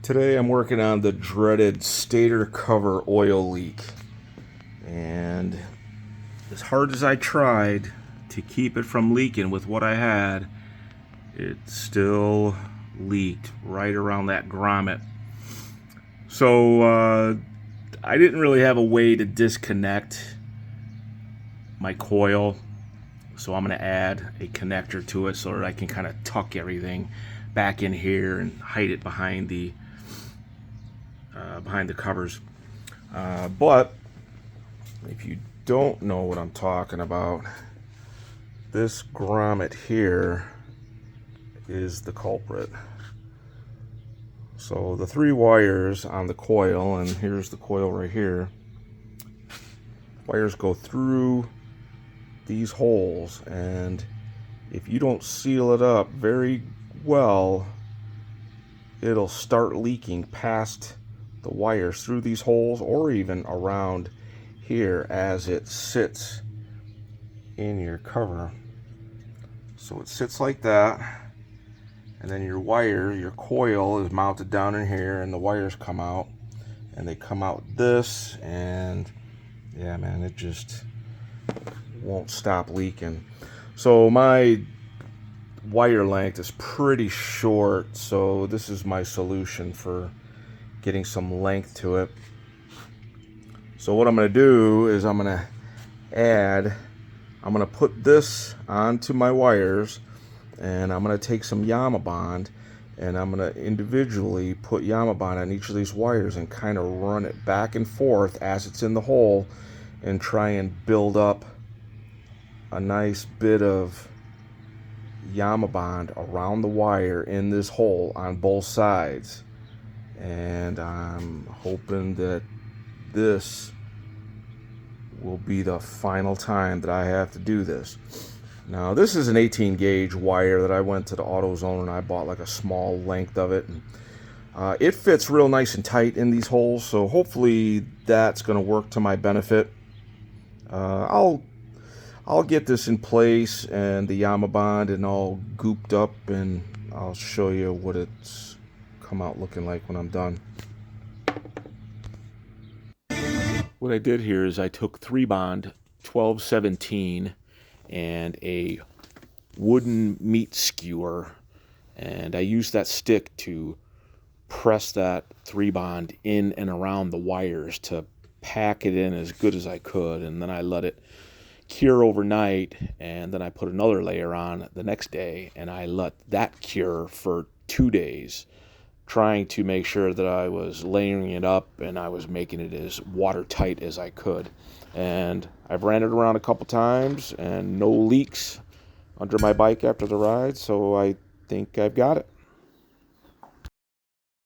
Today I'm working on the dreaded stator cover oil leak, and as hard as I tried to keep it from leaking with what I had, it still leaked right around that grommet. So I didn't really have a way to disconnect my coil, so I'm going to add a connector to it so that I can kind of tuck everything back in here and hide it behind the covers. But if you don't know what I'm talking about, this grommet here is the culprit. So the 3 wires on the coil, and here's the coil right here, wires go through these holes, and if you don't seal it up very well, it'll start leaking past the wires through these holes or even around here as it sits in your cover. So it sits like that, and then your coil is mounted down in here, and the wires come out, and they come out this, and yeah, man, it just won't stop leaking. So my wire length is pretty short, so this is my solution for getting some length to it. So what I'm going to do is I'm going to put this onto my wires, and I'm going to take some Yamabond, and I'm going to individually put Yamabond on each of these wires and kind of run it back and forth as it's in the hole, and try and build up a nice bit of Yamabond around the wire in this hole on both sides. And I'm hoping that this will be the final time that I have to do this. Now, this is an 18 gauge wire that I went to the AutoZone and I bought like a small length of it. And, it fits real nice and tight in these holes, so hopefully that's going to work to my benefit. I'll get this in place and the Yamabond and all gooped up, and I'll show you what it's come out looking like when I'm done. What I did here is I took 3-bond 1217 and a wooden meat skewer, and I used that stick to press that 3-bond in and around the wires to pack it in as good as I could, and then I let it cure overnight, and then I put another layer on the next day, and I let that cure for 2 days, trying to make sure that I was layering it up and I was making it as watertight as I could. And I've ran it around a couple times and no leaks under my bike after the ride, so I think I've got it.